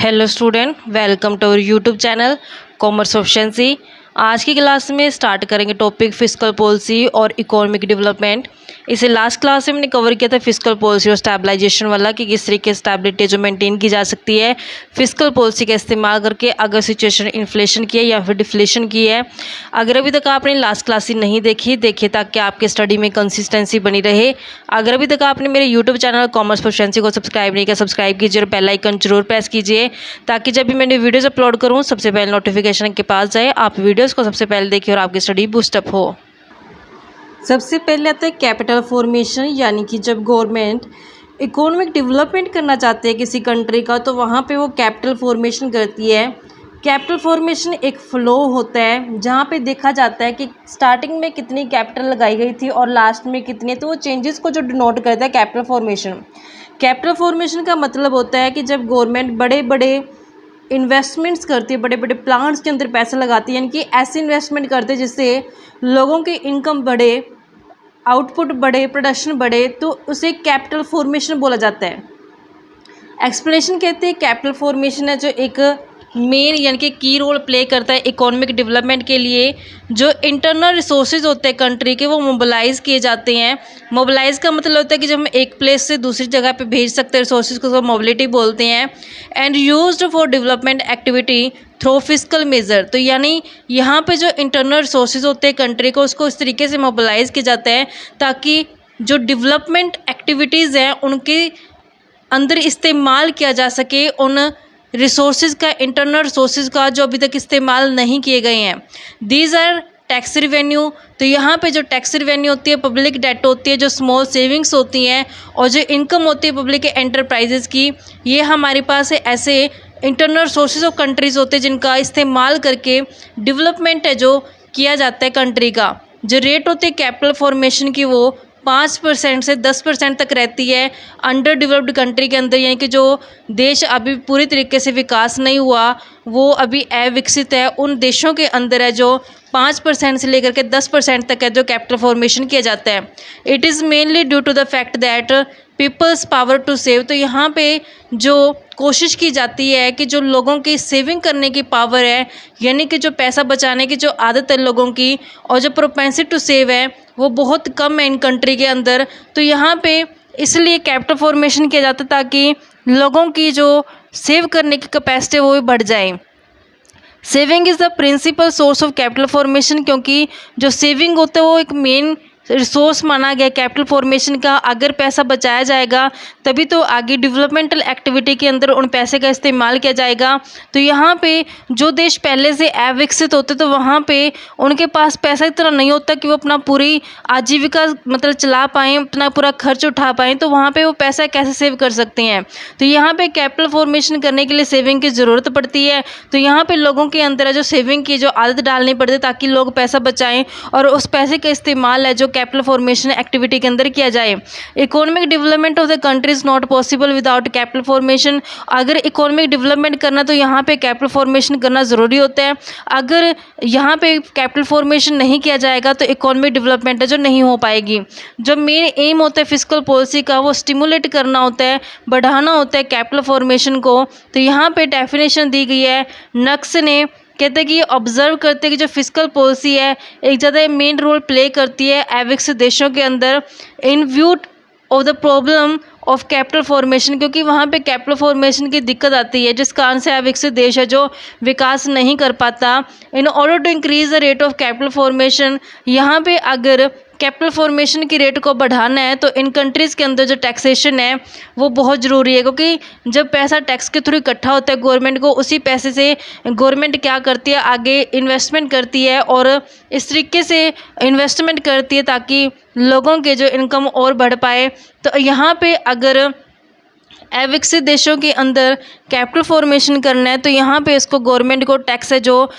Hello student, welcome to our YouTube channel commerce ऑप्शंसी। आज की क्लास में स्टार्ट करेंगे टॉपिक फिस्कल पॉलिसी और इकोनॉमिक डेवलपमेंट। इसे लास्ट क्लास में हमने कवर किया था फिस्कल पॉलिसी और स्टैबलाइजेशन वाला कि किस तरीके से स्टैबिलिटी जो मेंटेन की जा सकती है फिस्कल पॉलिसी का इस्तेमाल करके, अगर सिचुएशन इन्फ्लेशन की है या फिर डिफ्लेशन की है। अगर अभी तक आपने लास्ट क्लास ही नहीं देखिए ताकि आपके स्टडी में कंसिस्टेंसी बनी रहे। अगर अभी तक आपने मेरे यूट्यूब चैनल कॉमर्स ऑप्शंसी को सब्सक्राइब नहीं किया, सब्सक्राइब कीजिए और बेल आइकन जरूर प्रेस कीजिए ताकि जब भी मैंने वीडियोज़ अपलोड करूँ सबसे पहले नोटिफिकेशन के पास जाए, आप वीडियोज़ को सबसे पहले देखिए और आपकी स्टडी बूस्टअप हो। सबसे पहले आता है कैपिटल फॉर्मेशन, यानी कि जब गवर्नमेंट इकोनॉमिक डेवलपमेंट करना चाहते हैं किसी कंट्री का तो वहाँ पे वो कैपिटल फॉर्मेशन करती है। कैपिटल फॉर्मेशन एक फ्लो होता है जहाँ पे देखा जाता है कि स्टार्टिंग में कितनी कैपिटल लगाई गई थी और लास्ट में कितनी, तो वो चेंजेस को जो डिनोट करता है कैपिटल फॉर्मेशन। कैपिटल फॉर्मेशन का मतलब होता है कि जब गवर्नमेंट बड़े बड़े इन्वेस्टमेंट्स करती है, बड़े बड़े प्लांट्स के अंदर पैसा लगाती है, यानी कि ऐसे इन्वेस्टमेंट करते हैं जिससे लोगों की इनकम बढ़े, आउटपुट बढ़े, प्रोडक्शन बढ़े, तो उसे कैपिटल फॉर्मेशन बोला जाता है। एक्सप्लेनेशन कहते हैं कैपिटल फॉर्मेशन है जो एक मेन यानी कि की रोल प्ले करता है इकोनॉमिक डेवलपमेंट के लिए। जो इंटरनल रिसोर्सेज होते हैं कंट्री के वो मोबिलाइज किए जाते हैं। मोबिलाइज का मतलब होता है कि जब हम एक प्लेस से दूसरी जगह पे भेज सकते हैं रिसोर्सेज को, मोबिलिटी बोलते हैं। And used for development activity through fiscal measure, तो यानी यहाँ पे जो इंटरनल रिसोर्सेज होते हैं कंट्री को उसको इस तरीके से मोबिलाइज किया जाता है ताकि जो डेवलपमेंट एक्टिविटीज़ हैं उनके अंदर इस्तेमाल किया जा सके उन रिसोर्सेज का, इंटरनल रिसोर्सेज का जो अभी तक इस्तेमाल नहीं किए गए हैं। दीज आर टैक्स रिवेन्यू, तो यहाँ पे जो टैक्स रिवेन्यू होती है, पब्लिक डेट होती है, जो स्मॉल सेविंग्स होती हैं और जो इनकम होती है पब्लिक एंटरप्राइजेज़ की, ये हमारे पास ऐसे इंटरनल सोर्सेज ऑफ कंट्रीज़ होते हैं जिनका इस्तेमाल करके डेवलपमेंट है जो किया जाता है कंट्री का। जो रेट होती है कैपिटल फॉर्मेशन की वो 5% से 10% तक रहती है अंडर डेवलप्ड कंट्री के अंदर, यानी कि जो देश अभी पूरी तरीके से विकास नहीं हुआ, वो अभी अविकसित है, उन देशों के अंदर है जो 5% से लेकर के 10% तक है जो कैपिटल फॉर्मेशन किया जाता है। It is mainly due to the fact that peoples power to save, तो यहाँ पे जो कोशिश की जाती है कि जो लोगों की सेविंग करने की पावर है, यानी कि जो पैसा बचाने की जो आदत है लोगों की और जो प्रोपेंसिटी टू सेव है वो बहुत कम है इन कंट्री के अंदर। तो यहाँ पे इसलिए कैपिटल फॉर्मेशन किया जाता है ताकि लोगों की जो सेव करने की कैपेसिटी वो भी बढ़ जाए। Saving is the principle source of capital formation, क्योंकि जो सेविंग होता है वो एक मेन रिसोर्स माना गया कैपिटल फॉर्मेशन का। अगर पैसा बचाया जाएगा तभी तो आगे डेवलपमेंटल एक्टिविटी के अंदर उन पैसे का इस्तेमाल किया जाएगा। तो यहाँ पे जो देश पहले से अविकसित होते तो वहाँ पे उनके पास पैसा इतना नहीं होता कि वो अपना पूरी आजीविका मतलब चला पाएँ, अपना पूरा खर्च उठा पाएँ, तो वहाँ पे वो पैसा कैसे सेव कर सकते हैं। तो यहाँ पे कैपिटल फॉर्मेशन करने के लिए सेविंग की ज़रूरत पड़ती है। तो यहाँ पे लोगों के अंदर जो सेविंग की जो आदत डालनी पड़ती है ताकि लोग पैसा बचाएँ और उस पैसे का इस्तेमाल है जो कैपिटल फॉर्मेशन एक्टिविटी के अंदर किया जाए। Economic development of the country is not possible without capital formation. अगर इकोनॉमिक डेवलपमेंट करना तो यहाँ पे कैपिटल फॉर्मेशन करना ज़रूरी होता है। अगर यहाँ पे कैपिटल फॉर्मेशन नहीं किया जाएगा तो इकोनॉमिक डेवलपमेंट है जो नहीं हो पाएगी। जो मेन एम होता है फिस्कल पॉलिसी का वो स्टिमुलेट करना होता है, बढ़ाना होता है कैपिटल फॉर्मेशन को। तो यहाँ पे डेफिनेशन दी गई है नक्स ने, कहते हैं कि ये ऑब्जर्व करते हैं कि जो फिस्कल पॉलिसी है एक ज़्यादा मेन रोल प्ले करती है अविकसित देशों के अंदर इन view of the problem of capital formation, क्योंकि वहाँ पे कैपिटल फॉर्मेशन की दिक्कत आती है जिस कारण से अविकसित देश है जो विकास नहीं कर पाता। In order to increase the rate of capital formation, यहाँ पे अगर कैपिटल फॉर्मेशन की रेट को बढ़ाना है तो इन कंट्रीज़ के अंदर जो टैक्सेशन है वो बहुत ज़रूरी है, क्योंकि जब पैसा टैक्स के थ्रू इकट्ठा होता है गवर्नमेंट को, उसी पैसे से गवर्नमेंट क्या करती है आगे इन्वेस्टमेंट करती है और इस तरीके से इन्वेस्टमेंट करती है ताकि लोगों के जो इनकम और बढ़ पाए। तो यहाँ पे अगर अविकसित देशों के अंदर कैपिटल फॉर्मेशन करना है तो यहाँ पे इसको गवर्नमेंट को टैक्स है जो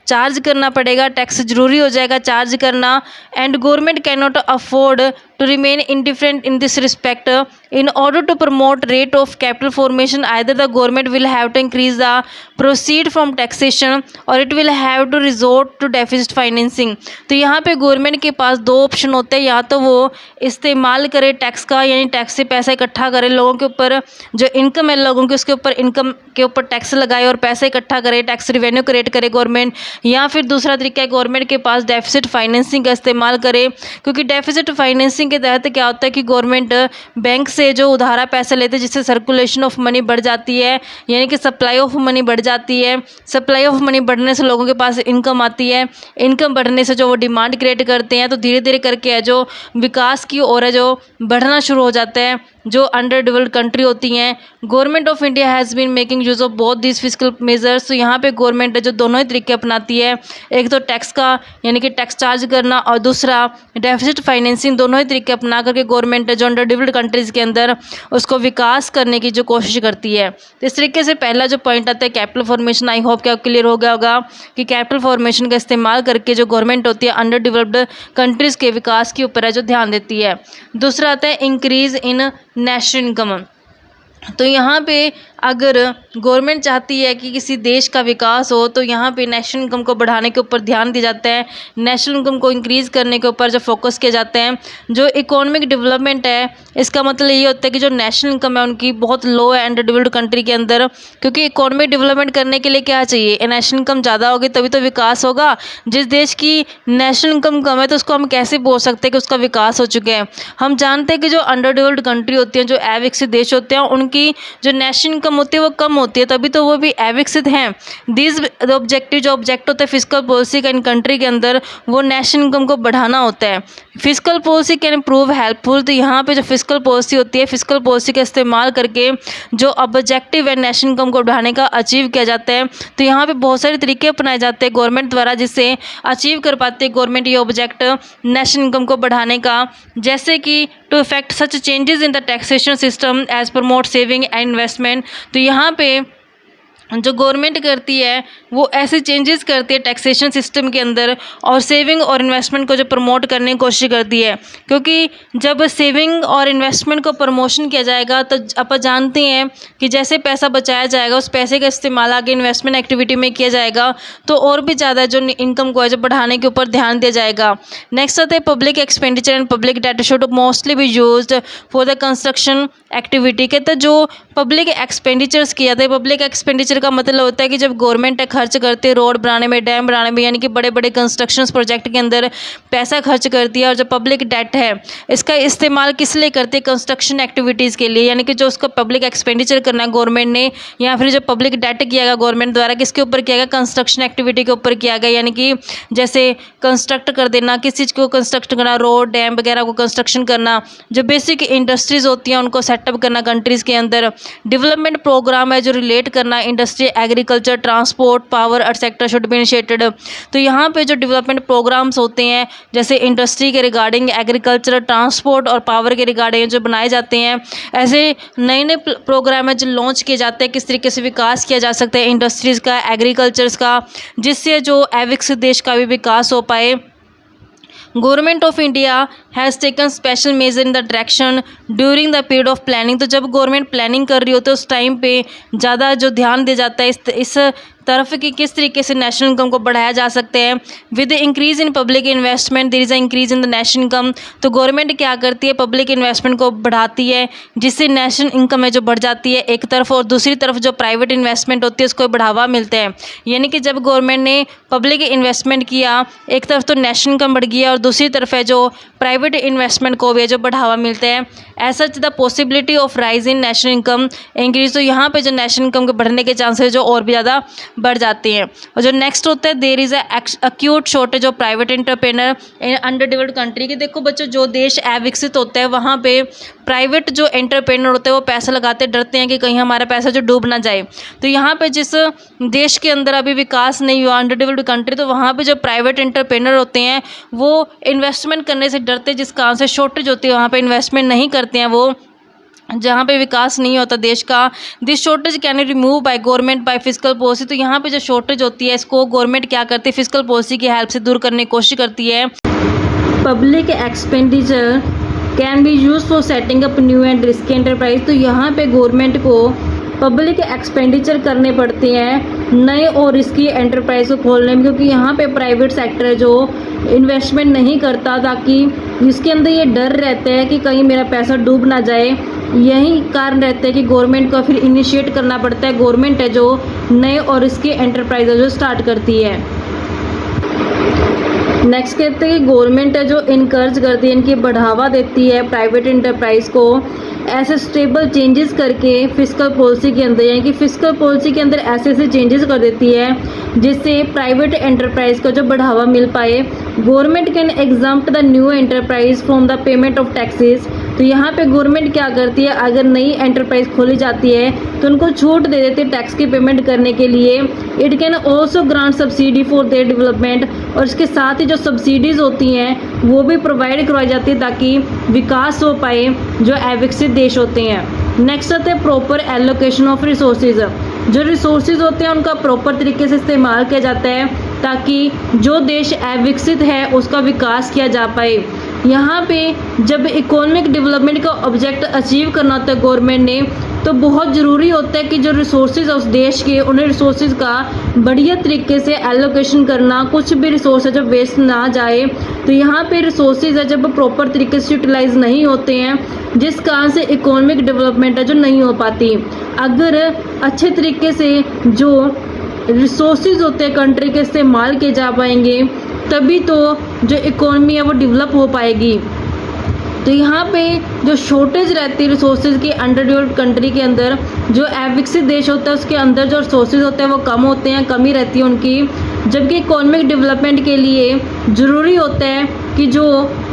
चार्ज करना पड़ेगा, टैक्स ज़रूरी हो जाएगा चार्ज करना। And government can not afford to remain indifferent in this respect. In order to promote rate of capital formation, either the government will have to increase the proceed from taxation or it will have to resort to deficit financing. तो यहाँ पे government के पास दो option होते हैं, या तो वो इस्तेमाल करे टैक्स का, यानी टैक्स से पैसा इकट्ठा करे, लोगों के ऊपर जो इनकम है लोगों की उसके ऊपर इनकम के ऊपर टैक्स लगाए और पैसा इकट्ठा करे, टैक्स रिवेन्यू क्रिएट करे गवर्नमेंट, या फिर दूसरा तरीका है गवर्नमेंट के पास डेफिसिट फाइनेंसिंग का इस्तेमाल करे। क्योंकि डेफिसिट फाइनेंसिंग के तहत क्या होता है कि गवर्नमेंट बैंक से जो उधारा पैसा लेते हैं जिससे सर्कुलेशन ऑफ मनी बढ़ जाती है, यानी कि सप्लाई ऑफ मनी बढ़ जाती है। सप्लाई ऑफ मनी बढ़ने से लोगों के पास इनकम आती है, इनकम बढ़ने से जो वो डिमांड क्रिएट करते हैं, तो धीरे धीरे करके है जो विकास की ओर है जो बढ़ना शुरू हो जाता है जो अंडर डेवलप्ड कंट्री होती हैं। Government of India has been making use of both this fiscal measures. तो यहाँ पे गवर्नमेंट है जो दोनों ही तरीके अपनाती है, एक तो टैक्स का यानी कि टैक्स चार्ज करना और दूसरा डेफिसिट फाइनेंसिंग। दोनों ही तरीके अपना करके गवर्नमेंट है जो अंडर डेवलप्ड कंट्रीज़ के अंदर उसको विकास करने की जो कोशिश करती है। तो इस तरीके से पहला जो पॉइंट आता है कैपिटल फॉर्मेशन, आई होप कि आप क्लियर हो गया होगा कि कैपिटल फॉर्मेशन का इस्तेमाल करके जो गवर्नमेंट होती है अंडर डेवलप्ड कंट्रीज़ के विकास के ऊपर है जो ध्यान देती है। दूसरा आता है इंक्रीज़ इन नेशनल इनकम। तो यहाँ पे अगर गवर्नमेंट चाहती है कि किसी देश का विकास हो तो यहाँ पे नेशनल इनकम को बढ़ाने के ऊपर ध्यान दिया जाता है, नेशनल इनकम को इंक्रीज़ करने के ऊपर जो फोकस किया जाता है। जो इकोनॉमिक डेवलपमेंट है इसका मतलब ये होता है कि जो नेशनल इनकम है उनकी बहुत लो है अंडर डेवलप्ड कंट्री के अंदर, क्योंकि इकोनॉमिक डेवलपमेंट करने के लिए क्या चाहिए, नेशनल इनकम ज़्यादा होगी तभी तो विकास होगा। जिस देश की नेशनल इनकम कम है तो उसको हम कैसे बोल सकते हैं कि उसका विकास हो चुका है। हम जानते हैं कि जो अंडर डेवलप्ड कंट्री होती हैं, जो अविकसित देश होते हैं, उनकी जो नेशनल इनकम होती है वो कम होती है, तभी तो वो भी अविकसित हैं। दिस ऑब्जेक्टिव जो ऑब्जेक्ट होता है फिस्कल पॉलिसी का इन कंट्री के अंदर वो नेशनल इनकम को बढ़ाना होता है। Fiscal policy can prove helpful. तो यहाँ पे जो फिस्कल पॉलिसी होती है, फिस्कल पॉलिसी का इस्तेमाल करके जो ऑब्जेक्टिव है नेशनल इनकम को बढ़ाने का अचीव किया जाता है। तो यहाँ पे बहुत सारे तरीके अपनाए जाते हैं गवर्नमेंट द्वारा जिससे अचीव कर पाते हैं गवर्नमेंट ये ऑब्जेक्ट नेशनल इनकम को बढ़ाने का, जैसे कि to effect such changes in the taxation system as promote saving and investment. तो यहाँ पे जो गवर्नमेंट करती है वो ऐसे चेंजेस करती है टैक्सेशन सिस्टम के अंदर और सेविंग और इन्वेस्टमेंट को जो प्रमोट करने की कोशिश करती है। क्योंकि जब सेविंग और इन्वेस्टमेंट को प्रमोशन किया जाएगा तो आप जानते हैं कि जैसे पैसा बचाया जाएगा उस पैसे का इस्तेमाल आगे इन्वेस्टमेंट एक्टिविटी में किया जाएगा तो और भी ज़्यादा जो इनकम को है जो बढ़ाने के ऊपर ध्यान दिया जाएगा। नेक्स्ट आता है public expenditure and public debt should mostly be used for the construction activity. कहते हैं जो पब्लिक एक्सपेंडिचर्स किया जाता है, पब्लिक एक्सपेंडिचर का मतलब होता है कि जब गवर्नमेंट खर्च करती है रोड बनाने में, डैम बनाने में, यानी कि बड़े बड़े कंस्ट्रक्शंस प्रोजेक्ट के अंदर पैसा खर्च करती है। और जो पब्लिक डेट है इसका इस्तेमाल किस लिए करती है, कंस्ट्रक्शन एक्टिविटीज़ के लिए, यानी कि जो उसका पब्लिक एक्सपेंडिचर करना है गवर्नमेंट ने या फिर जो पब्लिक डेट किया गया गवर्नमेंट द्वारा किसके ऊपर किया गया, कंस्ट्रक्शन एक्टिविटी के ऊपर किया गया। यानी कि जैसे कंस्ट्रक्ट कर देना, किस चीज़ को कंस्ट्रक्ट करना, रोड डैम वगैरह को कंस्ट्रक्शन करना, जो बेसिक इंडस्ट्रीज़ होती हैं उनको सेटअप करना कंट्रीज़ के अंदर। डेवलपमेंट प्रोग्राम है जो रिलेट करना industry, agriculture, transport, power sector should be initiated. तो यहाँ पे जो डेवलपमेंट प्रोग्राम्स होते हैं जैसे इंडस्ट्री के रिगार्डिंग, एग्रीकल्चर, ट्रांसपोर्ट और पावर के रिगार्डिंग जो बनाए जाते हैं, ऐसे नए नए प्रोग्राम है जो लॉन्च किए जाते हैं किस तरीके से विकास किया जा सकता है इंडस्ट्रीज़ का, एग्रीकल्चर्स का, जिससे जो अविकसित देश का भी विकास हो पाए। Government of India has taken special measure in the direction during the period of planning. तो जब गवर्नमेंट प्लानिंग कर रही होती है उस टाइम पे ज़्यादा जो ध्यान दिया जाता है इस तरफ की किस तरीके से नेशनल इनकम को बढ़ाया जा सकते हैं। With increase in public investment there is a increase in the national income. तो गवर्नमेंट क्या करती है, पब्लिक इन्वेस्टमेंट को बढ़ाती है जिससे नेशनल इनकम है जो बढ़ जाती है एक तरफ, और दूसरी तरफ जो प्राइवेट इन्वेस्टमेंट होती है उसको बढ़ावा मिलता है। यानी कि जब गवर्नमेंट ने पब्लिक इन्वेस्टमेंट किया एक तरफ तो नेशनल इनकम बढ़ गई है और दूसरी तरफ है जो प्राइवेट इन्वेस्टमेंट को भी जो बढ़ावा मिलता है। ऐसा the possibility of rise in national income increase. तो यहाँ पे जो नेशनल इनकम के बढ़ने के चांसेस जो और भी ज़्यादा बढ़ जाते हैं। और जो नेक्स्ट होता है there is acute shortage of private entrepreneur in under developed country. की देखो बच्चों जो देश अविकसित होता है वहाँ पे प्राइवेट जो एंटरप्रेन्योर होते हैं वो पैसा लगाते डरते हैं कि कहीं हमारा पैसा जो डूब ना जाए। तो यहाँ पे जिस देश के अंदर अभी विकास नहीं हुआ अंडर डेवलप्ड कंट्री, तो वहाँ पे जो प्राइवेट एंटरप्रेन्योर होते हैं वो इन्वेस्टमेंट करने से डरते हैं, जिस कारण से शॉर्टेज होती है वहाँ पे इन्वेस्टमेंट नहीं करते हैं वो, जहाँ पे विकास नहीं होता देश का। This shortage can remove by government by fiscal policy. तो यहाँ पे जो शॉर्टेज होती है इसको गवर्नमेंट क्या करती है, फिस्कल पॉलिसी की हेल्प से दूर करने की कोशिश करती है। Public expenditure can be use for setting up new and risky enterprise. तो यहाँ पे गवर्नमेंट को पब्लिक एक्सपेंडिचर करने पड़ते हैं नए और रिस्की एंटरप्राइज को खोलने में, क्योंकि यहाँ पे प्राइवेट सेक्टर है जो इन्वेस्टमेंट नहीं करता, ताकि इसके अंदर ये डर रहता है कि कहीं मेरा पैसा डूब ना जाए। यही कारण रहता है कि गवर्नमेंट को फिर इनिशिएट करना पड़ता है। गवर्नमेंट है जो नए और रिस्की एंटरप्राइज जो स्टार्ट करती है। नेक्स्ट कहते हैं कि गवर्नमेंट है जो इनकरेज करती है, इनकी बढ़ावा देती है प्राइवेट एंटरप्राइज को ऐसे स्टेबल चेंजेस करके फिस्कल पॉलिसी के अंदर, यानी कि फिस्कल पॉलिसी के अंदर ऐसे ऐसे चेंजेस कर देती है जिससे प्राइवेट एंटरप्राइज को जो बढ़ावा मिल पाए। Government can exempt the new enterprise from the payment of taxes. तो यहाँ पे गवर्नमेंट क्या करती है, अगर नई एंटरप्राइज खोली जाती है तो उनको छूट दे देती है टैक्स की पेमेंट करने के लिए। It can also grant subsidy for their development, और इसके साथ ही जो सब्सिडीज़ होती हैं वो भी प्रोवाइड करवाई जाती है ताकि विकास हो पाए जो अविकसित देश होते हैं। नेक्स्ट आते हैं प्रॉपर एलोकेशन ऑफ रिसोर्सेज। जो रिसोर्सेज होते हैं उनका प्रॉपर तरीके से इस्तेमाल किया जाता है ताकि जो देश अविकसित है उसका विकास किया जा पाए। यहाँ पे जब इकोनॉमिक डेवलपमेंट का ऑब्जेक्ट अचीव करना होता है गवर्नमेंट ने, तो बहुत ज़रूरी होता है कि जो रिसोर्सेज उस देश के, उन रिसोर्सेज का बढ़िया तरीके से एलोकेशन करना, कुछ भी रिसोर्स है जब वेस्ट ना जाए। तो यहाँ पे रिसोर्सेज है जब प्रॉपर तरीके से यूटिलाइज नहीं होते हैं, जिस कारण से इकोनॉमिक डेवलपमेंट है जो नहीं हो पाती। अगर अच्छे तरीके से जो रिसोर्सेज होते हैं कंट्री के इस्तेमाल किए जा पाएंगे, तभी तो जो इकोनॉमी है वो डेवलप हो पाएगी। तो यहाँ पे जो शॉर्टेज रहती है रिसोर्सेज की अंडर डेवलप्ड कंट्री के अंदर, जो अविकसित देश होता है उसके अंदर जो रिसोर्सेज होते हैं वो कम होते हैं, कमी रहती है उनकी। जबकि इकोनॉमिक डेवलपमेंट के लिए ज़रूरी होता है कि जो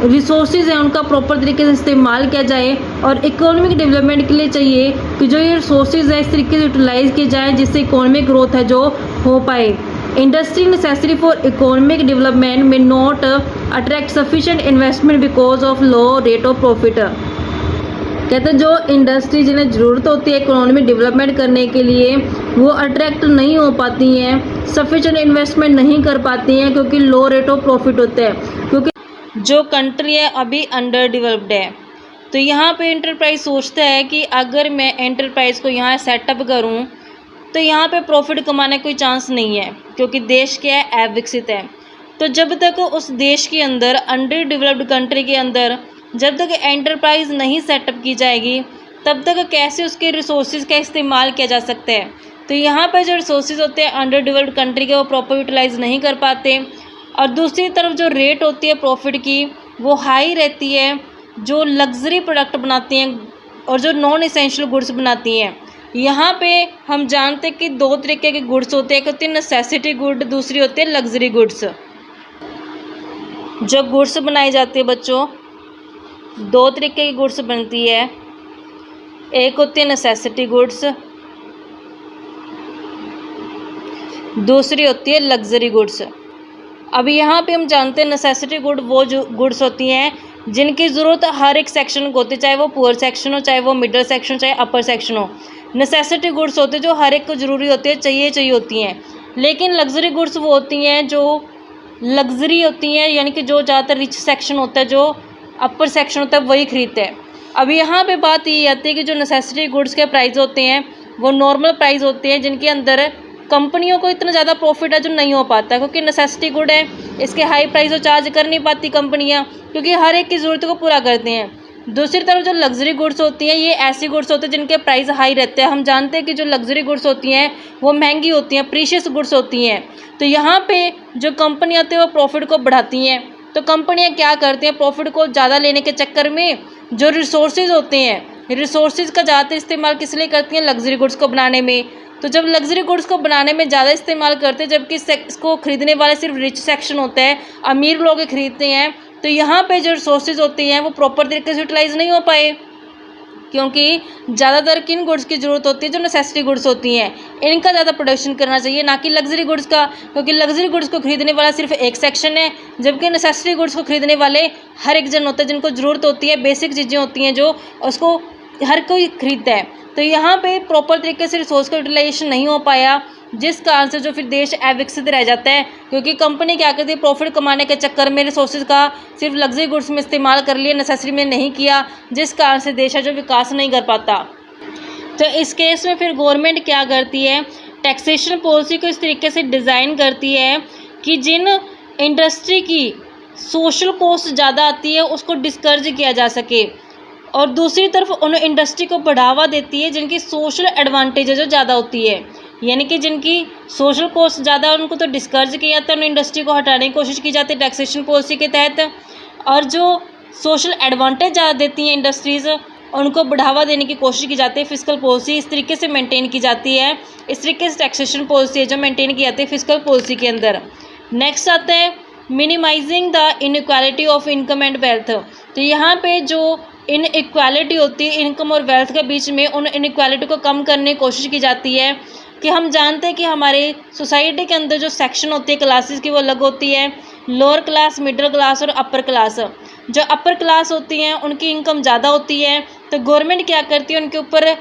रिसोर्सेज हैं उनका प्रॉपर तरीके से इस्तेमाल किया जाए, और इकोनॉमिक डेवलपमेंट के लिए चाहिए कि जो ये रिसोर्सेज है इस तरीके से यूटिलाइज किए जाए जिससे इकोनॉमिक ग्रोथ है जो हो पाए। Industry necessary for economic development में not attract sufficient investment because of low rate of profit. कहते हैं जो इंडस्ट्री जिन्हें ज़रूरत होती है इकोनॉमिक डेवलपमेंट करने के लिए वो अट्रैक्ट नहीं हो पाती हैं, सफिशिएंट इन्वेस्टमेंट नहीं कर पाती हैं क्योंकि लो रेट ऑफ प्रॉफिट होता है, क्योंकि जो कंट्री है अभी अंडर डेवलप्ड है। तो यहाँ पे एंटरप्राइज सोचता है कि अगर मैं एंटरप्राइज को यहाँ सेटअप करूँ तो यहाँ पे प्रॉफिट कमाने का कोई चांस नहीं है, क्योंकि देश क्या है, अविकसित है। तो जब तक उस देश के अंदर, अंडर डेवलप्ड कंट्री के अंदर जब तक एंटरप्राइज नहीं सेटअप की जाएगी, तब तक कैसे उसके रिसोर्सेज का इस्तेमाल किया जा सकता है। तो यहाँ पर जो रिसोर्सेज होते हैं अंडर डेवलप्ड कंट्री के वो प्रॉपर यूटिलाइज नहीं कर पाते, और दूसरी तरफ जो रेट होती है प्रॉफिट की वो हाई रहती है जो लग्जरी प्रोडक्ट बनाती हैं और जो नॉन एसेंशियल गुड्स बनाती हैं। यहाँ पे हम जानते हैं कि दो तरीके के गुड्स होते हैं, एक होती है नेसेसिटी गुड, दूसरी होती है लग्जरी गुड्स। जो गुड्स बनाई जाती है बच्चों, दो तरीके की गुड्स बनती है, एक होती है नेसेसिटी गुड्स, दूसरी होती है लग्जरी गुड्स। अभी यहाँ पे हम जानते हैं नेसेसिटी गुड वो जो गुड्स होती हैं जिनकी ज़रूरत हर एक सेक्शन को होती है, चाहे वो पुअर सेक्शन हो, चाहे वो मिडिल सेक्शन, चाहे अपर सेक्शन हो। नेसेसिटी गुड्स होते हैं जो हर एक को ज़रूरी होती है, चाहिए होती हैं। लेकिन लग्जरी गुड्स वो होती हैं जो लग्जरी होती हैं, यानी कि जो ज़्यादातर रिच सेक्शन होता है, जो अपर सेक्शन होता है, वही खरीदते हैं। अभी यहाँ पे बात ये आती है कि जो नेसेसिटी गुड्स के प्राइस होते हैं वो नॉर्मल प्राइस होते हैं, जिनके अंदर कंपनियों को इतना ज़्यादा प्रॉफिट है जो नहीं हो पाता, क्योंकि नेसेसिटी गुड है, इसके हाई प्राइस तो चार्ज कर नहीं पाती कंपनियाँ, क्योंकि हर एक की ज़रूरत को पूरा करते हैं। दूसरी तरफ जो लग्जरी गुड्स होती हैं, ये ऐसी गुड्स होती हैं जिनके प्राइस हाई रहते हैं। हम जानते हैं कि जो लग्जरी गुड्स होती हैं वो महंगी होती हैं, प्रीशियस गुड्स होती हैं। तो यहाँ पे जो कंपनियाँ होती हैं वो प्रॉफिट को बढ़ाती हैं। तो कंपनियाँ क्या करती हैं, प्रॉफिट को ज़्यादा लेने के चक्कर में जो रिसोर्सेज होते हैं, रिसोर्सेज का ज़्यादा इस्तेमाल किस लिए करती हैं, लग्जरी गुड्स को बनाने में। तो जब लग्जरी गुड्स को बनाने में ज़्यादा इस्तेमाल करते हैं, जबकि इसको खरीदने वाले सिर्फ रिच सेक्शन होता है, अमीर लोग खरीदते हैं, तो यहाँ पे जो रिसोर्सेज होते हैं वो प्रॉपर तरीके से यूटिलाइज नहीं हो पाए, क्योंकि ज़्यादातर किन गुड्स की ज़रूरत होती है, जो नेसेसिटी गुड्स होती हैं, इनका ज़्यादा प्रोडक्शन करना चाहिए, ना कि लग्जरी गुड्स का, क्योंकि लग्जरी गुड्स को खरीदने वाला सिर्फ एक सेक्शन है, जबकि नेसेसिटी गुड्स को खरीदने वाले हर एक जन होता है, जिनको ज़रूरत होती है, बेसिक चीज़ें होती हैं जो उसको हर कोई खरीदता है। तो यहाँ पे प्रॉपर तरीके से रिसोर्स का यूटिलाइजेशन नहीं हो पाया, जिस कारण से जो फिर देश अविकसित रह जाता है, क्योंकि कंपनी क्या करती है, प्रॉफिट कमाने के चक्कर में रिसोर्सेज का सिर्फ लग्जरी गुड्स में इस्तेमाल कर लिया, नेसेसरी में नहीं किया, जिस कारण से देश है जो विकास नहीं कर पाता। तो इस केस में फिर गवर्नमेंट क्या करती है, टैक्सेशन पॉलिसी को इस तरीके से डिज़ाइन करती है कि जिन इंडस्ट्री की सोशल कॉस्ट ज़्यादा आती है उसको डिस्करेज किया जा सके, और दूसरी तरफ उन इंडस्ट्री को बढ़ावा देती है जिनकी सोशल एडवांटेज जो ज़्यादा होती है, यानी कि जिनकी सोशल कॉस्ट ज़्यादा है उनको तो डिस्करेज किया जाता है, उन इंडस्ट्री को हटाने की कोशिश की जाती है टैक्सेशन पॉलिसी के तहत, और जो सोशल एडवांटेज ज़्यादा देती हैं इंडस्ट्रीज़ उनको बढ़ावा देने की कोशिश की जाती है। फिस्कल पॉलिसी इस तरीके से मेंटेन की जाती है, इस तरीके से टैक्सेशन पॉलिसी है जो मेंटेन की जाती है फिस्कल पॉलिसी के अंदर। नेक्स्ट आता है minimizing the inequality of income and wealth. तो यहाँ पे जो इनइक्वालिटी होती है इनकम और वेल्थ के बीच में, उन इनइक्वालिटी को कम करने की कोशिश की जाती है कि हम जानते हैं कि हमारे सोसाइटी के अंदर जो सेक्शन होती है क्लासेस की वो अलग होती है, लोअर क्लास, मिडिल क्लास और अपर क्लास। जो अपर क्लास होती हैं उनकी इनकम ज़्यादा होती है, तो गवर्नमेंट क्या करती है उनके ऊपर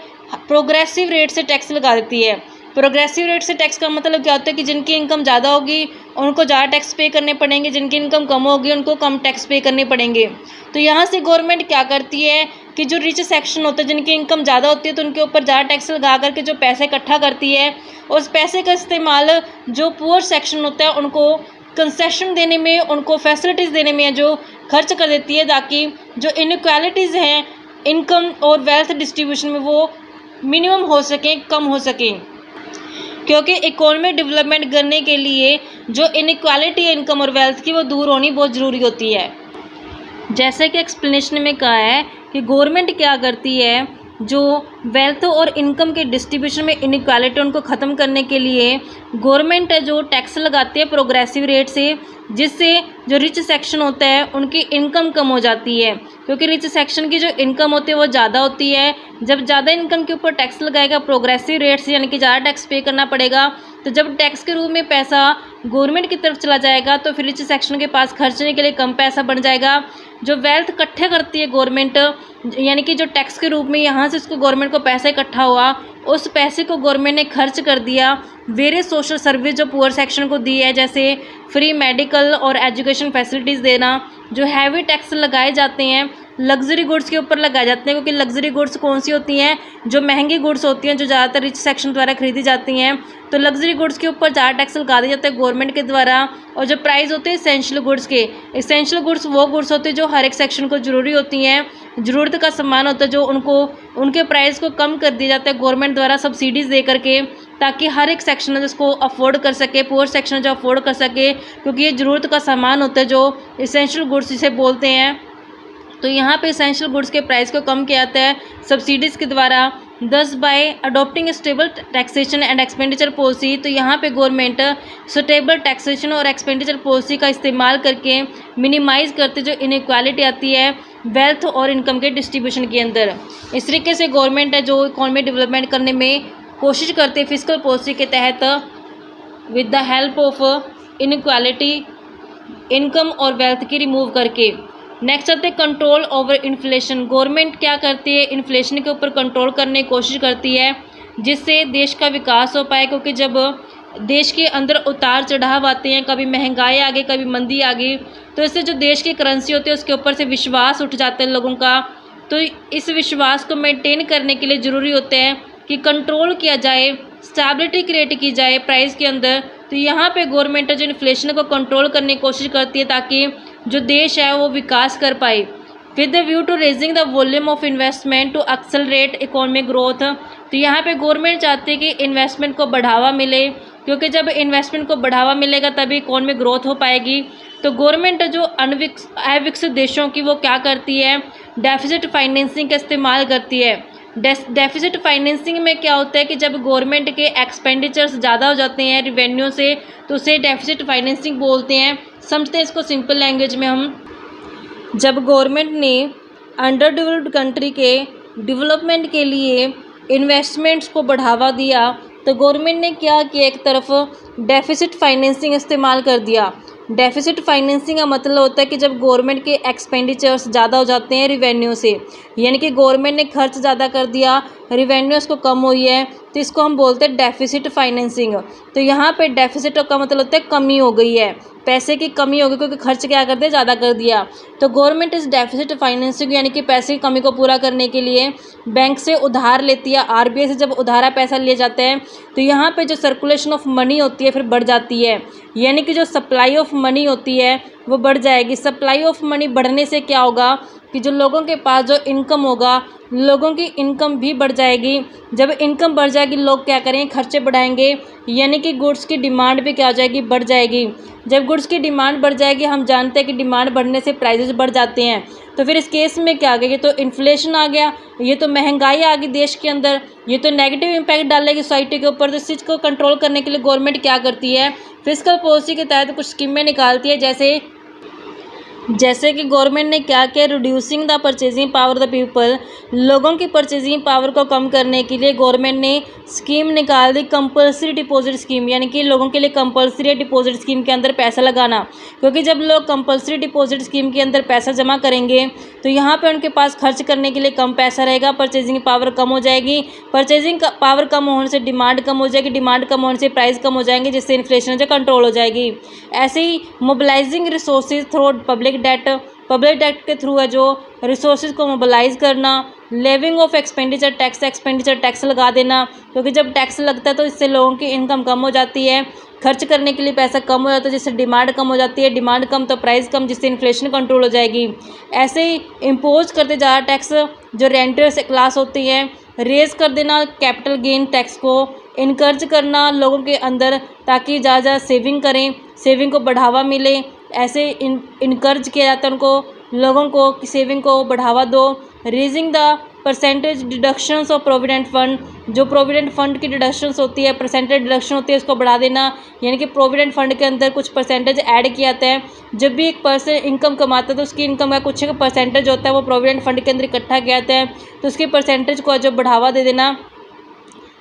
प्रोग्रेसिव रेट से टैक्स लगा देती है। प्रोग्रेसिव रेट से टैक्स का मतलब क्या होता है कि जिनकी इनकम ज़्यादा होगी उनको ज़्यादा टैक्स पे करने पड़ेंगे, जिनकी इनकम कम होगी उनको कम टैक्स पे करने पड़ेंगे। तो यहाँ से गवर्नमेंट क्या करती है कि जो रिच सेक्शन होता है जिनकी इनकम ज़्यादा होती है तो उनके ऊपर ज़्यादा टैक्स लगा करके जो पैसे इकट्ठा करती है, उस पैसे का इस्तेमाल जो पुअर सेक्शन होता है उनको कंसेशन देने में, उनको फैसिलिटीज़ देने में जो खर्च कर देती है, ताकि जो इनइक्वालिटीज़ हैं इनकम और वेल्थ डिस्ट्रीब्यूशन में वो मिनिमम हो सकें, कम हो सकें। क्योंकि इकोनॉमिक डेवलपमेंट करने के लिए जो इनइक्वालिटी है इनकम और वेल्थ की वो दूर होनी बहुत ज़रूरी होती है। जैसे कि एक्सप्लेनेशन में कहा है कि गवर्नमेंट क्या करती है, जो वेल्थ और इनकम के डिस्ट्रीब्यूशन में इनइक्वालिटी उनको ख़त्म करने के लिए गवर्नमेंट है जो टैक्स लगाती है प्रोग्रेसिव रेट से, जिससे जो रिच सेक्शन होता है उनकी इनकम कम हो जाती है, क्योंकि रिच सेक्शन की जो इनकम होती है वो ज़्यादा होती है। जब ज़्यादा इनकम के ऊपर टैक्स लगाएगा प्रोग्रेसिव रेट से, यानी कि ज़्यादा टैक्स पे करना पड़ेगा, तो जब टैक्स के रूप में पैसा गवर्नमेंट की तरफ चला जाएगा तो फिर रिच सेक्शन के पास खर्चने के लिए कम पैसा बन जाएगा। जो वेल्थ इकट्ठे करती है गवर्नमेंट, यानी कि जो टैक्स के रूप में यहाँ से इसको गवर्नमेंट को पैसा इकट्ठा हुआ, उस पैसे को गवर्नमेंट ने खर्च कर दिया वेरियस सोशल सर्विस जो पुअर सेक्शन को दी है, जैसे फ्री मेडिकल और एजुकेशन फैसिलिटीज़ देना। जो हैवी टैक्स लगाए जाते हैं लग्जरी गुड्स के ऊपर लगाए जाते हैं, क्योंकि लग्जरी गुड्स कौन सी होती हैं, जो महंगी गुड्स होती हैं, जो ज़्यादातर रिच सेक्शन द्वारा खरीदी जाती हैं, तो लग्जरी गुड्स के ऊपर ज़्यादा टैक्स लगा दिया जाता है गवर्नमेंट के द्वारा। और जो प्राइस होते हैं इसेंशियल गुड्स के, इसेंशियल गुड्स वो गुड्स होते हैं जो हर एक सेक्शन को ज़रूरी होती हैं, ज़रूरत का सामान होता है, जो उनको उनके प्राइस को कम कर दिया जाता है गवर्नमेंट द्वारा सब्सिडीज़ दे करके, ताकि हर एक सेक्शन जिसको अफोर्ड कर सके, पुअर सेक्शन जो अफोर्ड कर सके, क्योंकि ये ज़रूरत का सामान होता है जो इसेंशियल गुड्स जिसे बोलते हैं। तो यहाँ पे इसेंशियल गुड्स के प्राइस को कम किया जाता है सब्सिडीज़ के द्वारा। दस bye adopting stable taxation and expenditure policy, तो यहाँ पे गवर्नमेंट सुटेबल टैक्सेशन और एक्सपेंडिचर पॉलिसी का इस्तेमाल करके मिनिमाइज़ करते जो इनइक्वालिटी आती है वेल्थ और इनकम के डिस्ट्रीब्यूशन के अंदर। इस तरीके से गवर्नमेंट है जो इकोनॉमिक डेवलपमेंट करने में कोशिश करते हैं फिस्कल पॉलिसी के तहत with the help of inequality income और वेल्थ की रिमूव करके। नेक्स्ट आते हैं कंट्रोल ओवर इन्फ्लेशन। गवर्नमेंट क्या करती है, इन्फ्लेशन के ऊपर कंट्रोल करने की कोशिश करती है जिससे देश का विकास हो पाए, क्योंकि जब देश के अंदर उतार चढ़ाव आते हैं, कभी महंगाई आ गई, कभी मंदी आ गई, तो इससे जो देश की करेंसी होती है उसके ऊपर से विश्वास उठ जाता है लोगों का। तो इस विश्वास को मेंटेन करने के लिए ज़रूरी होते हैं कि कंट्रोल किया जाए, स्टेबिलिटी क्रिएट की जाए प्राइस के अंदर। तो यहाँ पे गवर्नमेंट जो इन्फ्लेशन को कंट्रोल करने की कोशिश करती है ताकि जो देश है वो विकास कर पाए। With the view to raising the volume of investment to accelerate economic growth, तो यहाँ पे गवर्नमेंट चाहती है कि इन्वेस्टमेंट को बढ़ावा मिले, क्योंकि जब इन्वेस्टमेंट को बढ़ावा मिलेगा तभी इकोनॉमिक ग्रोथ हो पाएगी। तो गवर्नमेंट जो अविकसित देशों की वो क्या करती है, डेफिसिट फाइनेंसिंग का इस्तेमाल करती है। डेफिसिट फाइनेंसिंग में क्या होता है कि जब गवर्नमेंट के एक्सपेंडिचर्स ज़्यादा हो जाते हैं रिवेन्यू से, तो उसे डेफिसिट फाइनेंसिंग बोलते हैं। समझते हैं इसको सिंपल लैंग्वेज में हम। जब गवर्नमेंट ने अंडर डेवलप्ड कंट्री के डेवलपमेंट के लिए इन्वेस्टमेंट्स को बढ़ावा दिया, तो गवर्नमेंट ने क्या किया, एक तरफ डेफिसिट फाइनेंसिंग इस्तेमाल कर दिया। डेफिसिट फाइनेंसिंग का मतलब होता है कि जब गवर्नमेंट के एक्सपेंडिचर्स ज़्यादा हो जाते हैं रिवेन्यू से, यानी कि गवर्नमेंट ने खर्च ज़्यादा कर दिया रिवेन्यू उसको कम हुई है, तो इसको हम बोलते हैं डेफिसिट फाइनेंसिंग। तो यहाँ पे डेफिसिट का मतलब होता है कमी हो गई है, पैसे की कमी हो गई, क्योंकि खर्च क्या करते हैं, ज़्यादा कर दिया। तो गवर्नमेंट इस डेफिसिट फाइनेंसिंग यानी कि पैसे की कमी को पूरा करने के लिए बैंक से उधार लेती है। आरबीआई से जब उधारा पैसा लिए जाते हैं तो यहाँ पे जो सर्कुलेशन ऑफ मनी होती है फिर बढ़ जाती है, यानी कि जो सप्लाई ऑफ मनी होती है वो बढ़ जाएगी। सप्लाई ऑफ मनी बढ़ने से क्या होगा कि जो लोगों के पास जो इनकम होगा, लोगों की इनकम भी बढ़ जाएगी। जब इनकम बढ़ जाएगी, लोग क्या करेंगे, खर्चे बढ़ाएंगे, यानी कि गुड्स की डिमांड भी क्या हो जाएगी, बढ़ जाएगी। जब गुड्स की डिमांड बढ़ जाएगी, हम जानते हैं कि डिमांड बढ़ने से प्राइसेस बढ़ जाते हैं, तो फिर इस केस में क्या आ गया, ये तो इन्फ्लेशन आ गया, ये तो महंगाई आ गई देश के अंदर, ये तो नेगेटिव इम्पैक्ट डालेगी सोसाइटी के ऊपर। तो इस चीज़ को कंट्रोल करने के लिए गवर्नमेंट क्या करती है, फिस्कल पॉलिसी के तहत कुछ स्कीमें निकालती है। जैसे कि गवर्नमेंट ने क्या किया, reducing the purchasing power of the people, लोगों की परचेजिंग पावर को कम करने के लिए गवर्नमेंट ने स्कीम निकाल दी, कंपल्सरी डिपॉजिट स्कीम, यानी कि लोगों के लिए कंपल्सरी डिपॉजिट स्कीम के अंदर पैसा लगाना। क्योंकि जब लोग कंपल्सरी डिपॉजिट स्कीम के अंदर पैसा जमा करेंगे तो यहाँ पे उनके पास खर्च करने के लिए कम पैसा रहेगा, परचेजिंग पावर कम हो जाएगी, परचेजिंग पावर कम होने से डिमांड कम हो जाएगी, डिमांड कम होने से प्राइस कम हो जाएंगे, जिससे इन्फ्लेशन जो कंट्रोल हो जाएगी। ऐसे ही mobilising resources through public debt के थ्रू है जो रिसोर्सेज को मोबिलाइज करना, लेविंग ऑफ एक्सपेंडिचर टैक्स लगा देना, क्योंकि जब टैक्स लगता है तो इससे लोगों की इनकम कम हो जाती है, खर्च करने के लिए पैसा कम हो जाता है, जिससे डिमांड कम हो जाती है, डिमांड कम तो प्राइस कम, जिससे इन्फ्लेशन कंट्रोल हो जाएगी। ऐसे ही इम्पोज करते जा टैक्स, जो रेंटर्स क्लास होती है, रेज कर देना कैपिटल गेन टैक्स को, इनकर्ज करना लोगों के अंदर ताकि ज़्यादा सेविंग करें, सेविंग को बढ़ावा मिले, ऐसे इनकर्ज किया जाता है उनको, लोगों को कि सेविंग को बढ़ावा दो। Raising the percentage deductions of provident fund, जो प्रोविडेंट फंड की डिडक्शंस होती है, परसेंटेज डिडक्शन होती है, उसको बढ़ा देना, यानी कि प्रोविडेंट फंड के अंदर कुछ परसेंटेज ऐड किया जाता है। जब भी एक पर्सन इनकम कमाता है तो उसकी इनकम का कुछ परसेंटेज होता है वो प्रोविडेंट फंड के अंदर इकट्ठा किया जाता है, तो उसकी परसेंटेज को जो बढ़ावा दे देना।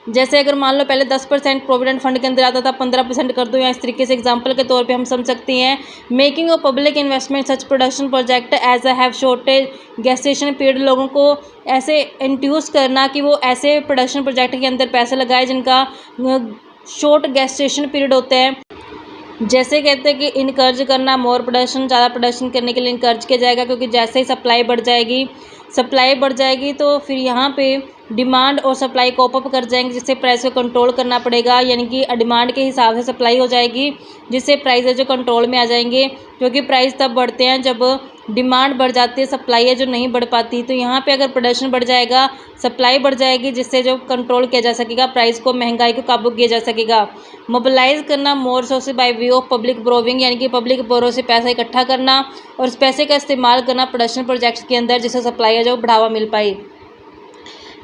जैसे अगर मान लो पहले 10% प्रोविडेंट फंड के अंदर आता था, 15% कर दो, या इस तरीके से एग्जांपल के तौर पे हम समझ सकते हैं। Making of public investment such production project as a have shortage gestation period, लोगों को ऐसे इंट्यूस करना कि वो ऐसे प्रोडक्शन प्रोजेक्ट के अंदर पैसे लगाए जिनका शॉर्ट गेस्टेशन पीरियड होता है। जैसे कहते हैं कि इनकर्ज करना, मोर प्रोडक्शन, ज़्यादा प्रोडक्शन करने के लिए इनकर्ज किया जाएगा, क्योंकि जैसे ही सप्लाई बढ़ जाएगी तो फिर यहाँ पे डिमांड और सप्लाई कोप अप कर जाएंगे, जिससे प्राइस को कंट्रोल करना पड़ेगा, यानी कि डिमांड के हिसाब से सप्लाई हो जाएगी, जिससे प्राइस जो कंट्रोल में आ जाएंगे। क्योंकि प्राइस तब बढ़ते हैं जब डिमांड बढ़ जाती है, सप्लाई है जो नहीं बढ़ पाती। तो यहाँ पे अगर प्रोडक्शन बढ़ जाएगा, सप्लाई बढ़ जाएगी, जिससे जो कंट्रोल किया जा सकेगा, प्राइस को, महंगाई को काबू किया जा सकेगा। मोबिलाइज करना मोर sources by way of public borrowing, यानी कि पब्लिक बोरो से पैसा इकट्ठा करना और उस पैसे का इस्तेमाल करना प्रोडक्शन प्रोजेक्ट्स के अंदर, जिससे सप्लाई है जो बढ़ावा मिल पाए।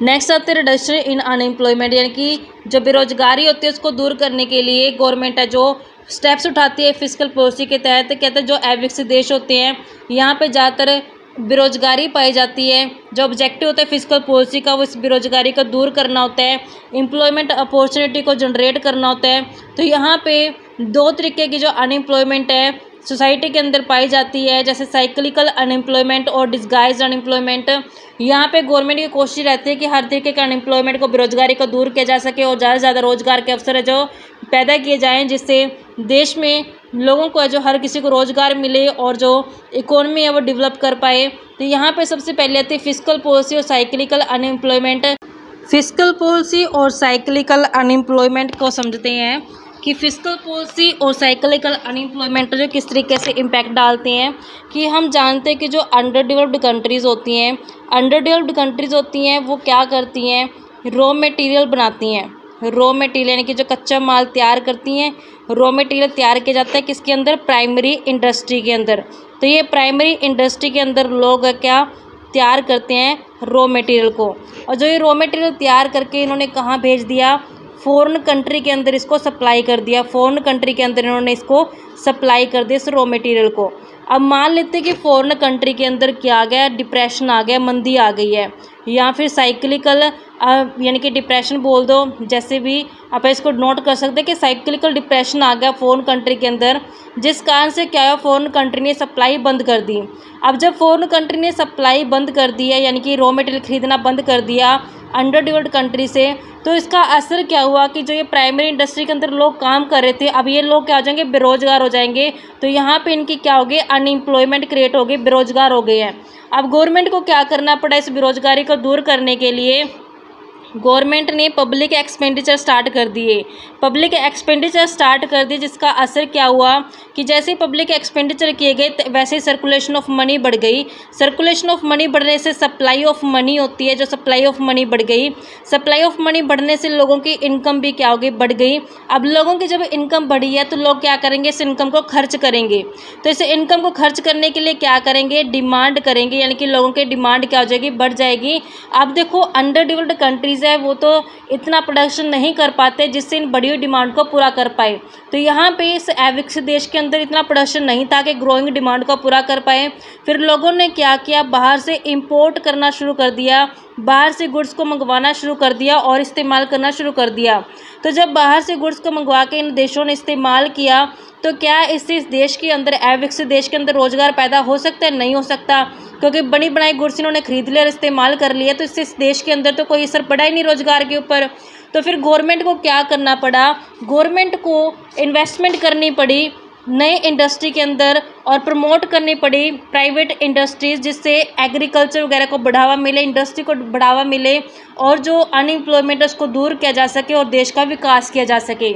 नेक्स्ट आते हैं रिडक्शन इन अनएम्प्लॉयमेंट, यानी कि जो बेरोजगारी होती है उसको दूर करने के लिए गवर्नमेंट है जो स्टेप्स उठाती है फिस्कल पॉलिसी के तहत। कहते हैं जो अविकसित देश होते हैं यहाँ पे ज़्यादातर बेरोजगारी पाई जाती है। जो ऑब्जेक्टिव होता है फिस्कल पॉलिसी का वो इस बेरोजगारी को दूर करना होता है, एम्प्लॉयमेंट अपॉर्चुनिटी को जनरेट करना होता है। तो यहाँ पे दो तरीके की जो अनएम्प्लॉयमेंट है सोसाइटी के अंदर पाई जाती है, जैसे साइक्लिकल अनएम्प्लॉयमेंट और डिस्गाइज्ड अनएम्प्लॉयमेंट। यहाँ पे गवर्नमेंट की कोशिश रहती है कि हर तरीके के अनएम्प्लॉयमेंट को, बेरोजगारी को दूर किया जा सके और ज़्यादा से ज़्यादा रोजगार के अवसर है जो पैदा किए जाएँ, जिससे देश में लोगों को जो हर किसी को रोजगार मिले और जो इकोनॉमी है वो डेवलप कर पाए। तो यहाँ पे सबसे पहले आती है फिस्कल पॉलिसी और साइक्लिकल अनएम्प्लॉयमेंट। फिस्कल पॉलिसी और साइक्लिकल अनएम्प्लॉयमेंट को समझते हैं कि फिस्कल पॉलिसी और साइक्लिकल अनएम्प्लॉयमेंट जो किस तरीके से इम्पैक्ट डालते हैं। कि हम जानते हैं कि जो अंडर डेवलप्ड कंट्रीज़ होती हैं वो क्या करती हैं, रॉ मटेरियल बनाती हैं। रॉ मटेरियल यानी कि जो कच्चा माल तैयार करती हैं, रॉ मटेरियल तैयार किया जाता है किसके अंदर, प्राइमरी इंडस्ट्री के अंदर। तो ये प्राइमरी इंडस्ट्री के अंदर लोग क्या तैयार करते हैं, रॉ मटेरियल को, और जो ये रॉ मटेरियल तैयार करके इन्होंने कहाँ भेज दिया, फॉरेन कंट्री के अंदर इसको सप्लाई कर दिया। फॉरेन कंट्री के अंदर इन्होंने इसको सप्लाई कर दिया इस रॉ मटेरियल को। अब मान लेते हैं कि फॉरेन कंट्री के अंदर क्या आ गया, डिप्रेशन आ गया, मंदी आ गई है, या फिर साइक्लिकल यानी कि डिप्रेशन बोल दो, जैसे भी आप इसको नोट कर सकते हैं कि साइक्लिकल डिप्रेशन आ गया फॉरेन कंट्री के अंदर, जिस कारण से क्या है फॉरेन कंट्री ने सप्लाई बंद कर दी। अब जब फॉरेन कंट्री ने सप्लाई बंद कर दी है, यानी कि रॉ मटेरियल खरीदना बंद कर दिया अंडर डेवलप्ड कंट्री से, तो इसका असर क्या हुआ कि जो ये प्राइमरी इंडस्ट्री के अंदर लोग काम कर रहे थे, अब ये लोग क्या हो जाएंगे, बेरोजगार हो जाएंगे। तो यहाँ पे इनकी क्या होगी, अनएम्प्लॉयमेंट क्रिएट हो गई, बेरोजगार हो गए हैं। अब गवर्नमेंट को क्या करना पड़ा इस बेरोजगारी को दूर करने के लिए, गवर्नमेंट ने पब्लिक एक्सपेंडिचर स्टार्ट कर दिए। पब्लिक एक्सपेंडिचर स्टार्ट कर दिए, जिसका असर क्या हुआ कि जैसे ही पब्लिक एक्सपेंडिचर किए गए वैसे ही सर्कुलेशन ऑफ मनी बढ़ गई। सर्कुलेशन ऑफ मनी बढ़ने से सप्लाई ऑफ मनी होती है, जो सप्लाई ऑफ मनी बढ़ गई। सप्लाई ऑफ मनी बढ़ने से लोगों की इनकम भी क्या हो गई, बढ़ गई। अब लोगों की जब इनकम बढ़ी है तो लोग क्या करेंगे, इस इनकम को खर्च करेंगे। तो इस इनकम को खर्च करने के लिए क्या करेंगे, डिमांड करेंगे, यानी कि लोगों की डिमांड क्या हो जाएगी, बढ़ जाएगी। अब देखो अंडर डेवलप्ड कंट्रीज है वो तो इतना प्रोडक्शन नहीं कर पाते जिससे इन बड़ी डिमांड को पूरा कर पाए। तो यहाँ पे इस विकसित देश के अंदर इतना प्रोडक्शन नहीं था कि ग्रोइंग डिमांड को पूरा कर पाए। फिर लोगों ने क्या किया, बाहर से इंपोर्ट करना शुरू कर दिया, बाहर से गुड्स को मंगवाना शुरू कर दिया और इस्तेमाल करना शुरू कर दिया। तो जब बाहर से गुड्स को मंगवा के इन देशों ने इस्तेमाल किया तो क्या इससे इस देश के अंदर, अविकसित देश के अंदर रोजगार पैदा हो सकता है, नहीं हो सकता, क्योंकि बनी बनाई गुड्स इन्होंने खरीद लिया और इस्तेमाल कर लिया। तो इससे इस देश के अंदर तो कोई असर पड़ा ही नहीं रोजगार के ऊपर। तो फिर गवर्नमेंट को क्या करना पड़ा, गवर्नमेंट को इन्वेस्टमेंट करनी पड़ी नए इंडस्ट्री के अंदर और प्रमोट करनी पड़ी प्राइवेट इंडस्ट्रीज़, जिससे एग्रीकल्चर वगैरह को बढ़ावा मिले, इंडस्ट्री को बढ़ावा मिले और जो अनएम्प्लॉयमेंट है उसको दूर किया जा सके और देश का विकास किया जा सके।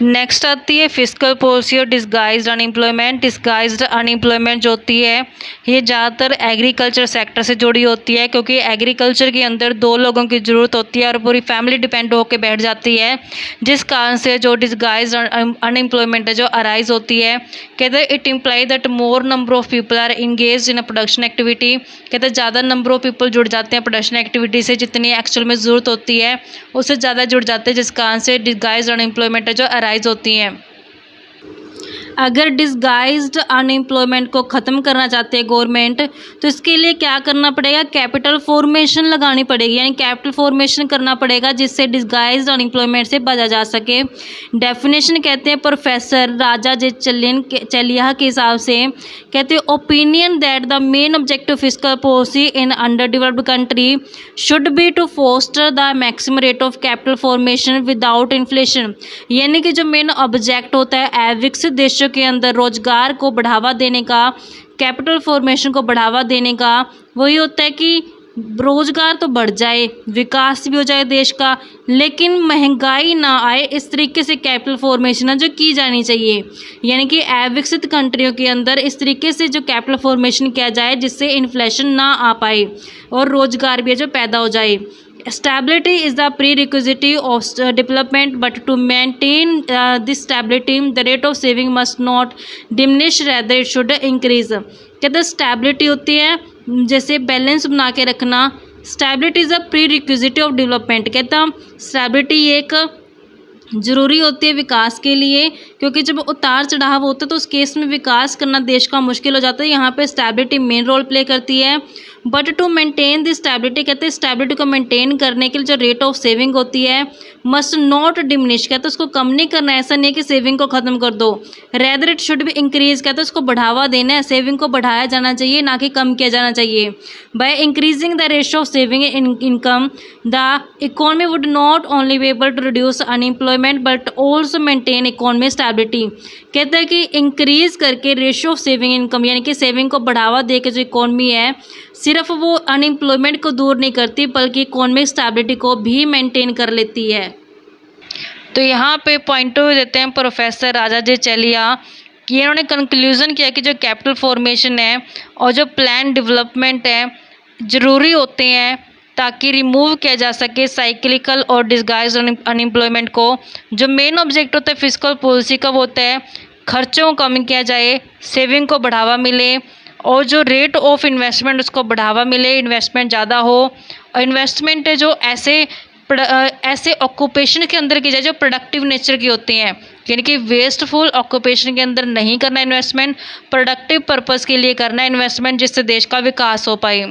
नेक्स्ट आती है फिस्कल पॉलिसी और डिस्गाइज्ड अनएम्प्लॉयमेंट। डिस्गाइज्ड अनएम्प्लॉयमेंट जो होती है ये ज़्यादातर एग्रीकल्चर सेक्टर से जुड़ी होती है, क्योंकि एग्रीकल्चर के अंदर 2 लोगों की ज़रूरत होती है और पूरी फैमिली डिपेंड होकर बैठ जाती है, जिस कारण से जो डिस्गाइज्ड अनएम्प्लॉयमेंट है जो अराइज होती है। कहते हैं it imply that more number of people are engage in a production activity. कहते हैं ज़्यादा नंबर ऑफ पीपल जुड़ जाते हैं प्रोडक्शन एक्टिविटी से, जितनी एक्चुअल में ज़रूरत होती है उससे ज़्यादा जुड़ जाते हैं, जिस कारण से डिस्गाइज्ड अनएम्प्लॉयमेंट है जो अराइज होती हैं। अगर डिस्गाइज्ड अनएम्प्लॉयमेंट को ख़त्म करना चाहते हैं गवर्नमेंट, तो इसके लिए क्या करना पड़ेगा, कैपिटल फॉर्मेशन लगानी पड़ेगी, यानी कैपिटल फॉर्मेशन करना पड़ेगा जिससे डिस्गाइज्ड अनएम्प्लॉयमेंट से बचा जा सके। डेफिनेशन कहते हैं प्रोफेसर राजा जे चलिया के हिसाब से, कहते हैं opinion that the main objective fiscal policy in under developed country should be to foster the maximum rate of capital formation without inflation. यानी कि जो मेन ऑब्जेक्ट होता है विकसित देशों के अंदर रोजगार को बढ़ावा देने का, कैपिटल फॉर्मेशन को बढ़ावा देने का, वही होता है कि रोजगार तो बढ़ जाए, विकास भी हो जाए देश का, लेकिन महंगाई ना आए, इस तरीके से कैपिटल फॉर्मेशन है जो की जानी चाहिए। यानी कि अविकसित कंट्रियों के अंदर इस तरीके से जो कैपिटल फॉर्मेशन किया जाए जिससे इन्फ्लेशन ना आ पाए और रोजगार भी जो पैदा हो जाए। Stability is the prerequisite of development, but to maintain this stability, the rate of saving must not diminish, rather it should increase। कहते हैं स्टेबिलिटी होती है जैसे बैलेंस बना के रखना, stability is a pre requisite of development. कहता है स्टेबिलिटी एक ज़रूरी होती है विकास के लिए, क्योंकि जब उतार चढ़ाव होता है तो उस केस में विकास करना देश का मुश्किल हो जाता है। यहाँ पे स्टेबिलिटी मेन रोल प्ले करती है। But to maintain the stability, कहते हैं स्टेबिलिटी को मेंटेन करने के लिए जो रेट ऑफ सेविंग होती है मस्ट नॉट डिमिनिश, कहते हैं उसको कम नहीं करना है, ऐसा नहीं कि सेविंग को ख़त्म कर दो, rather it should be increase, कहते हैं उसको बढ़ावा देना है, सेविंग को बढ़ाया जाना चाहिए ना कि कम किया जाना चाहिए। By increasing the ratio of saving income the economy would not only be able to reduce unemployment but also maintain economy stability. कहते हैं कि इंक्रीज करके रेशियो ऑफ सेविंग इनकम, यानी कि सेविंग को बढ़ावा दे के जो इकोनॉमी है सिर्फ वो अनएम्प्लॉयमेंट को दूर नहीं करती बल्कि इकोनॉमिक स्टेबिलिटी को भी मेंटेन कर लेती है। तो यहाँ पे पॉइंट देते हैं प्रोफेसर राजा जे चलिया कि इन्होंने कंक्लूजन किया कि जो कैपिटल फॉर्मेशन है और जो प्लान डेवलपमेंट है ज़रूरी होते हैं ताकि रिमूव किया जा सके साइक्लिकल और डिस्गाइज अनएम्प्लॉयमेंट को। जो मेन ऑब्जेक्ट होता है फिस्कल पॉलिसी का वो होता है खर्चों को कम किया जाए, सेविंग को बढ़ावा मिले और जो रेट ऑफ इन्वेस्टमेंट उसको बढ़ावा मिले, इन्वेस्टमेंट ज़्यादा हो। और इन्वेस्टमेंट है जो ऐसे ऐसे ऑक्यूपेशन के अंदर की जाए जो प्रोडक्टिव नेचर की होती हैं, यानी कि वेस्टफुल ऑक्यूपेशन के अंदर नहीं करना इन्वेस्टमेंट, प्रोडक्टिव पर्पस के लिए करना इन्वेस्टमेंट, जिससे देश का विकास हो पाए।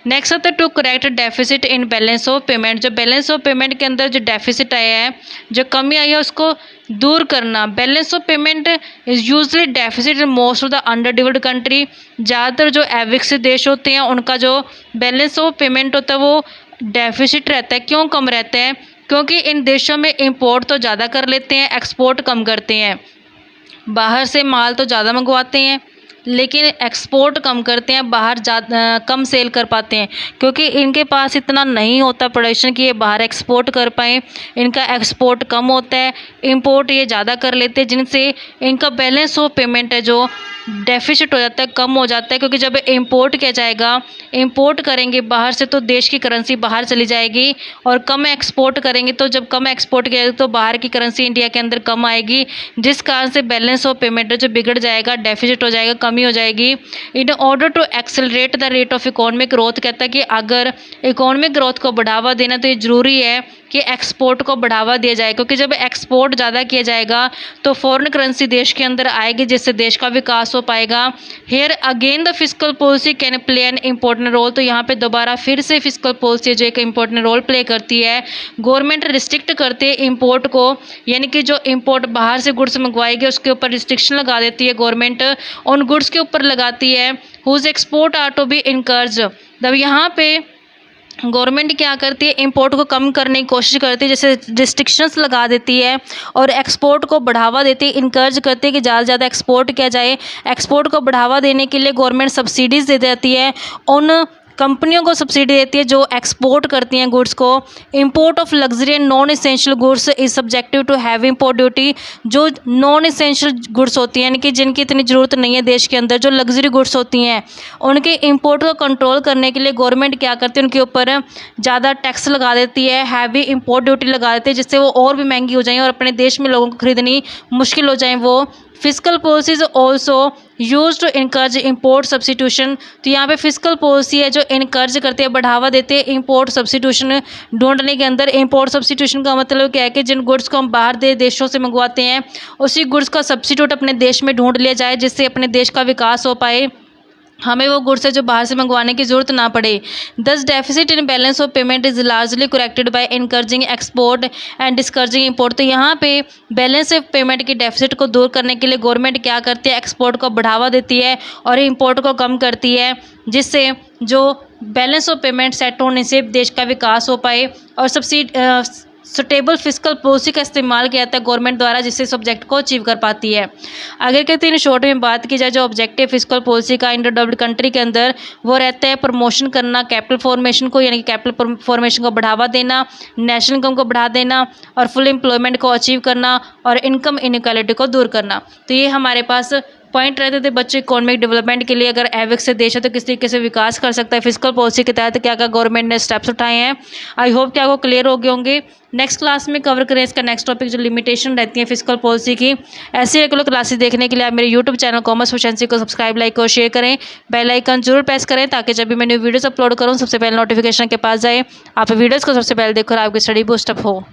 नेक्स्ट आता है to correct deficit in balance of payment. जो बैलेंस ऑफ पेमेंट के अंदर जो डेफिसिट आया है, जो कमी आई है, उसको दूर करना। Balance of payment is usually deficit in most of the under developed country. ज़्यादातर जो अविकसित देश होते हैं उनका जो बैलेंस ऑफ पेमेंट होता है वो डेफिसिट रहता है। क्यों कम रहता है? क्योंकि इन देशों में इंपोर्ट तो ज़्यादा कर लेते हैं, एक्सपोर्ट कम करते हैं। बाहर से माल तो ज़्यादा मंगवाते हैं लेकिन एक्सपोर्ट कम करते हैं, बाहर ज़्यादा कम सेल कर पाते हैं, क्योंकि इनके पास इतना नहीं होता प्रोडक्शन कि ये बाहर एक्सपोर्ट कर पाएँ। इनका एक्सपोर्ट कम होता है, इंपोर्ट ये ज़्यादा कर लेते हैं, जिनसे इनका बैलेंस ऑफ पेमेंट है जो डेफिसिट हो जाता है, कम हो जाता है। क्योंकि जब इंपोर्ट किया जाएगा, इंपोर्ट करेंगे बाहर से तो देश की करेंसी बाहर चली जाएगी, और कम एक्सपोर्ट करेंगे तो जब कम एक्सपोर्ट किया जाएगा तो बाहर की करेंसी इंडिया के अंदर कम आएगी, जिस कारण से बैलेंस ऑफ पेमेंट जो बिगड़ जाएगा, डेफिसिट हो जाएगा, कमी हो जाएगी। In order to accelerate the rate of economic growth, कहता है कि अगर इकोनॉमिक ग्रोथ को बढ़ावा देना तो ये ज़रूरी है कि एक्सपोर्ट को बढ़ावा दिया जाए, क्योंकि जब एक्सपोर्ट ज़्यादा किया जाएगा तो फॉरेन करेंसी देश के अंदर आएगी, जिससे देश का विकास हो पाएगा। Here again the fiscal policy can play an important role. तो यहाँ पे दोबारा फिर से फिस्कल पॉलिसी जो एक इम्पोर्टेंट रोल प्ले करती है। गवर्नमेंट रिस्ट्रिक्ट करती है इंपोर्ट को, यानी कि जो इंपोर्ट बाहर से गुड्स मंगवाएगी उसके ऊपर रिस्ट्रिक्शन लगा देती है गवर्नमेंट, उन गुड्स के ऊपर लगाती है whose export are to be encouraged. तब यहाँ पे गवर्नमेंट क्या करती है, इंपोर्ट को कम करने की कोशिश करती है, जैसे रिस्ट्रिक्शंस लगा देती है और एक्सपोर्ट को बढ़ावा देती है, इनकरेज करती है कि ज़्यादा से ज़्यादा एक्सपोर्ट किया जाए। एक्सपोर्ट को बढ़ावा देने के लिए गवर्नमेंट सब्सिडीज़ दे देती है, उन कंपनियों को सब्सिडी देती है जो एक्सपोर्ट करती हैं गुड्स को। Import of luxury and non essential goods is subjective to heavy import duty. जो नॉन इसेंशियल गुड्स होती हैं, यानी कि जिनकी इतनी ज़रूरत नहीं है देश के अंदर, जो लग्जरी गुड्स होती हैं, उनके इंपोर्ट को कंट्रोल करने के लिए गवर्नमेंट क्या करती है, उनके ऊपर ज़्यादा टैक्स लगा देती है, हैवी इंपोर्ट ड्यूटी लगा देती है, जिससे वो और भी महंगी हो जाएँ और अपने देश में लोगों को खरीदनी मुश्किल हो जाए वो। Fiscal policies also use to encourage import substitution. तो यहाँ पे फिस्कल पॉलिसी है जो इनकरेज करते हैं, बढ़ावा देते हैं इंपोर्ट सब्सिट्यूशन ढूंढने के अंदर। इंपोर्ट सब्सिट्यूशन का मतलब क्या है कि जिन गुड्स को हम बाहर देशों से मंगवाते हैं उसी गुड्स का सब्सिट्यूट अपने देश में ढूंढ लिया जाए, जिससे अपने देश का विकास हो पाए, हमें वो गुड्स है जो बाहर से मंगवाने की ज़रूरत ना पड़े। दस deficit in balance of payment is largely corrected bye encouraging export and discouraging import. तो यहाँ पे बैलेंस ऑफ पेमेंट की डेफिसिट को दूर करने के लिए गवर्नमेंट क्या करती है, एक्सपोर्ट को बढ़ावा देती है और इंपोर्ट को कम करती है, जिससे जो बैलेंस ऑफ पेमेंट सेट होने से देश का विकास हो पाए। और सुटेबल फिस्कल पॉलिसी का इस्तेमाल किया जाता है गवर्नमेंट द्वारा, जिससे इस ऑब्जेक्ट को अचीव कर पाती है। अगर कहते हैं शॉर्ट में बात की जाए जो ऑब्जेक्टिव फिस्कल पॉलिसी का अंडर डेवलप्ड कंट्री के अंदर, वो रहता है प्रमोशन करना कैपिटल फॉर्मेशन को, यानी कि कैपिटल फॉर्मेशन को बढ़ावा देना, नेशनल इनकम को बढ़ा देना और फुल एम्प्लॉयमेंट को अचीव करना और इनकम इनइक्वालिटी को दूर करना। तो ये हमारे पास पॉइंट रहते थे बच्चों इकोनॉमिक डेवलपमेंट के लिए। अगर अविकसित देश है तो किस तरीके से विकास कर सकता है, फिस्कल पॉलिसी के तहत क्या क्या गवर्नमेंट ने स्टेप्स उठाए हैं। आई होप कि आपको क्लियर हो गए होंगे। नेक्स्ट क्लास में कवर करें इसका नेक्स्ट टॉपिक जो लिमिटेशन रहती है फिस्कल पॉलिसी की। ऐसे रेगुलर क्लासेस देखने के लिए आप मेरे यूट्यूब चैनल कॉमर्स प्रोफिशिएंसी को सब्सक्राइब, लाइक और शेयर करें। बेल आइकन जरूर प्रेस करें ताकि जब भी मैं न्यू वीडियोस अपलोड करूँ सबसे पहले नोटिफिकेशन के पास जाए, आप वीडियोज़ को सबसे पहले देखो और आपकी स्टडी बूस्टअप हो।